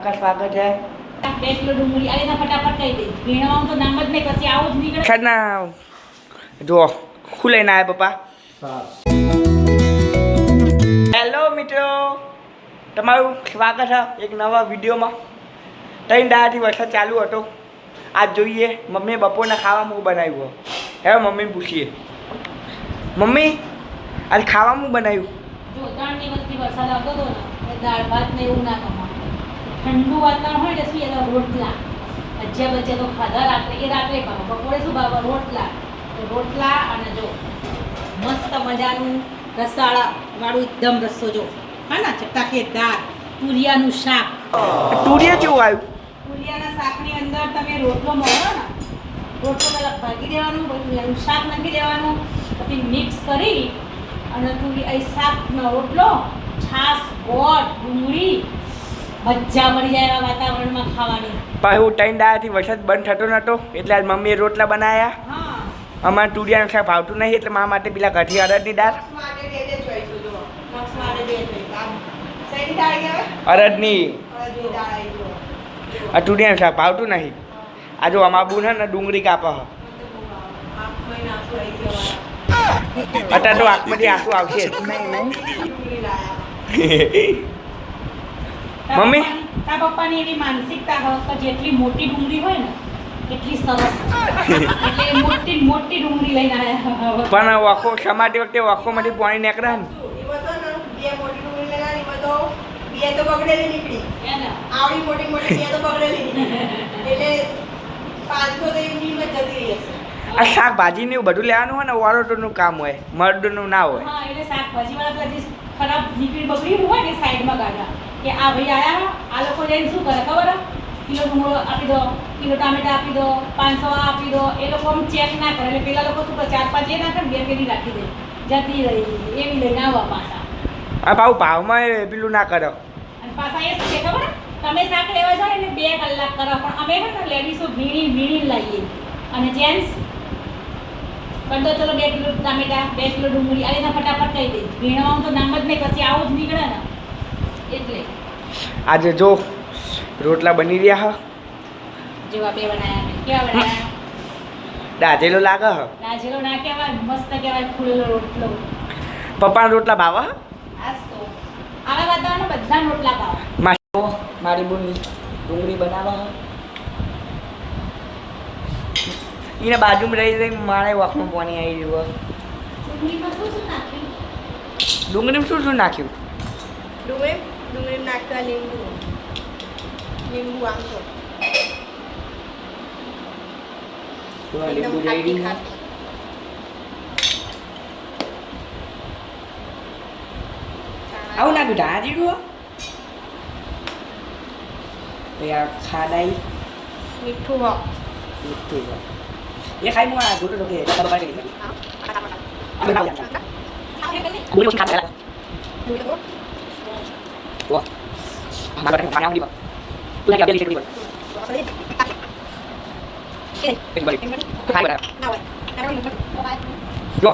સ્વાગત છે. 2 કિલો ડુંગળી આવીને ફટાફટ કહી દે. ભીણવાનું તો નામ જ નહીં, પછી આવું જ નીકળે. ખરના જો શું લઈને આવ્યા પપ્પા? હેલો મિત્રો, તમારું સ્વાગત છે એક નવા વિડીયોમાં. 3 દાડાથી વરસાદ ચાલુ હતો. આજ જોઈએ મમ્મીએ બપોરના ખાવામાં બનાવ્યું. હવે મમ્મીને પૂછીએ, મમ્મી આજ ખાવામાં બનાવ્યું? જો 3 દિવસથી વરસાદ આવતો હતો ને, દાળ ભાત ને એવું ના કમા. ઠંડુ વાતાવરણ હોય ને શું એના રોટલા ભજીયા બચ્યા તો ખાધા રાત્રે, એ રાત્રે ખાવા. બપોરે શું બાબા રોટલા અને જો મસ્ત મજાનું રસાળા વાળું એકદમ રસ્સો જો હા ને, ચટાકેદાર તુરિયાનું શાક. તુરિયા કેવું આવ્યું? તુરિયાના શાકની અંદર તમે રોટલો મળો ને, રોટલો પહેલાં ભાગી દેવાનું, પછી એનું શાક નાખી દેવાનું, પછી મિક્સ કરી અને શાકનો રોટલો, છાશ, ગોળ, ડુંગળી, મજા પડી જાય એવા વાતાવરણમાં ખાવાની. પણ હું 3 દાડાથી વરસાદ બંધ થતો નહોતો એટલે આજ મમ્મીએ રોટલા બનાવ્યા. હા, અમારે તુરિયાનું શાક ભાવતું નહીં એટલે મારા માટે પેલા કઢી અડદની દાળ, અડદની આ તુરિયાનું શાક ભાવતું નહીં. આ જો અમારા બુન ને ડુંગળી કાપા હ અત્યારે તો આંખમાંથી આંસુ આવશે. મમ્મી તારા પપ્પાની એવી માનસિકતા હોય કે જેટલી મોટી ડુંગળી હોય ને એટલી સરસ, એટલે મોટી ડુંગળી લઈને આવ્યા. પણ વખો સમાતી વખતે વખોમાંથી પાણી નીકળે ને, આ શાકભાજી ને એવું બધું લેવાનું હોય ને વારોટોનું કામ હોય, મર્દનું ના હોય. હા, એટલે શાકભાજી વાળા જે ખરાબ નીકળી બગડી હોય ને સાઈડમાં કાઢા કે આ ભાઈ આયા, આ લોકો જઈને શું કરે ખબર? કિલો ડુંગળો આપી દો, કિલો ટામેટા આપી દો, 500 આપી દો. એ લોકો ચેક ના કરે એટલે પેલા લોકો શું કરે, 4-5 એ નાખે ને 2 પેલી રાખી દે, જતી રહી એવી લઈને આવવા પાછા. આ ભાવ ભાવમાં પેલું ના કરો. અને પાછા એ શું છે ખબર? તમે શાક લેવા જાઓ એટલે 2 કલાક કરો, પણ અમે છે ને લેડીઝો વીણી લાવીએ અને જેન્ટ્સ પણ તો ચલો 2 કિલો ટામેટા, 2 કિલો ડુંગળી આવીને ફટાફટ કહી દે. ભીણવાનું તો નામ જ નહીં, પછી આવું જ નીકળે ને એટલે. આજે જો રોટલા બની રહ્યા હ, જેવા 2 બનાયા. કેવા બનાયા? દાજેલો લાગે હ. દાજેલો ના કહેવાય, મસ્ત કહેવાય, ફૂલેલો રોટલો. પપ્પાના રોટલા ભાવે હ? આજ તો આવા વાતાવરણમાં બધા રોટલા ભાવે. મારી બોન ડુંગળી બનાવે હ, એને બાજુમાં રહી મારે વખમાં પાણી આવી ગયું. ડુંગળીમાં શું નાખ્યું? ડુંગળીમાં શું નાખ્યું? ડુંગળી નાખતા લીંબુ આમ તો લીંબુ રેડી છે. આવું નાખ્યું ઢા જીડું યાર ખાડાઈ મીઠું હો મીઠું એ ખાઈ હું આ જોતો કે ખબર પડી ગઈ. બોલી ખાતા લાગે ઓ મારા પાણી આવડી બા તું કે બેલી કરી બા ખાઈ બરા જો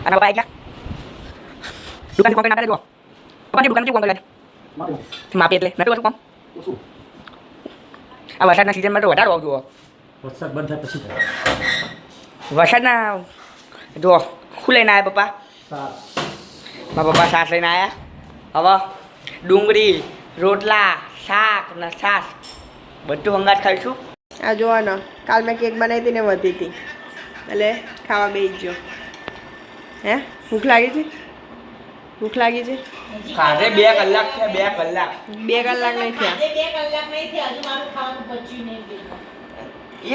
ana baik ya dukan di konten ada dua apa dia dukan di konten maaf એટલે નતું હતું કામ આ વરસાદના સીઝનમાં તો વધારે આવતું હોય. વરસાદ બંધ થાય પછી વરસાદના જો શું લઈને આવ્યા પપ્પા? મારા પપ્પા છાશ લઈને આવ્યા. હવે ડુંગળી, રોટલા, શાક ને છાશ બધું હંગાત ખાઈશું. આ જોવાનો કાલ મેં કેક બનાવી હતી ને વધી હતી એટલે ખાવા બેસી ગયો. હે ભૂખ લાગી છે? ભૂખ લાગી છે? ખાધે 2 કલાક થયા, 2 કલાક. 2 કલાક નહીં થયા. 2 કલાક નહીં થયા, હજુ મારું ખાવાનું પચ્યું નહીં.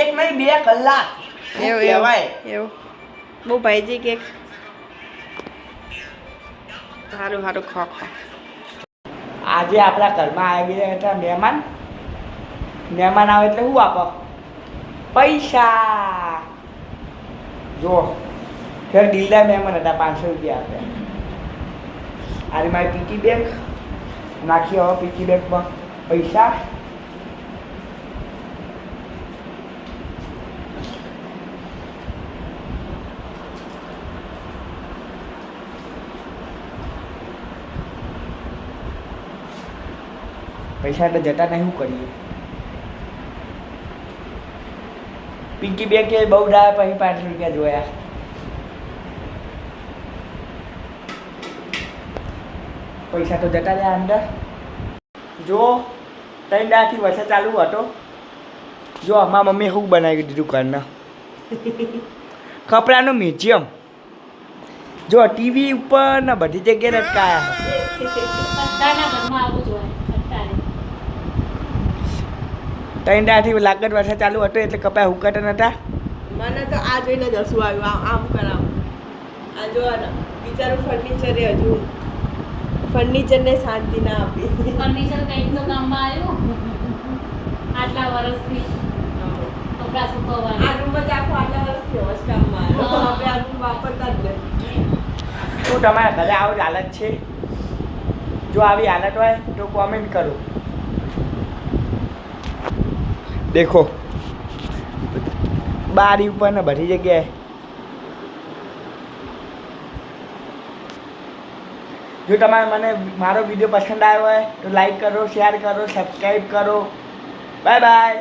એક નહીં 2 કલાક એવું કહેવાય. એવું બહુ ભાઈજી કેક સારું સારું ખો. આજે આપણા ઘરમાં આવી ગયા હતા મહેમાન. મહેમાન આવે એટલે શું આપો? પૈસા. જો ફેર દિલદાર મહેમાન હતા, 500 રૂપિયા આપ્યા. આજે મારી પીટી બેગ નાખી, હવે પીટી બેગમાં પૈસા. પૈસા તો જતા નહીં, શું કરીએ? પિંકી બે કે બહુ ડાય પછી 500 રૂપિયા જોયા. પૈસા તો જતા રહ્યા અંદર. જો 3 દાડાથી વરસાદ ચાલુ હતો. જો અમારા મમ્મીએ શું બનાવી દીધું ઘરના કપડાનું મ્યુઝિયમ. જો ટીવી ઉપર ને બધી જગ્યાએ લટકાયા. બધાના ઘરમાં આવું જ હોય અત્યારે. 3 દાડાથી લાગત વરસાદ ચાલુ હતો એટલે કપડા હુકાતા નતા. મને તો આ જોઈને જ હસવું આવ્યું. આમ કરાવ, આ જો ને બિચારું ફર્નિચરે હજુ ફર્નિચરને શાંતિ ના આપી. ફર્નિચર કંઈક તો કામમાં આવ્યું આટલા વર્ષથી કપડાં સુકવવાના. આ રૂમ જ આખો આટલા વર્ષથી હોશ કામમાં આવ્યો. આપણે આ રૂમ વાપરતા જ નથી. શું તમારા ઘરે આવી હાલત છે? જો આવી હાલત હોય તો કોમેન્ટ કરો. દેખો બારી ઉપર ને બધી જગ્યાએ. જો તમારે મને મારો વિડીયો પસંદ આવ્યો હોય તો લાઈક કરો, શેર કરો, સબસ્ક્રાઈબ કરો. Bye bye.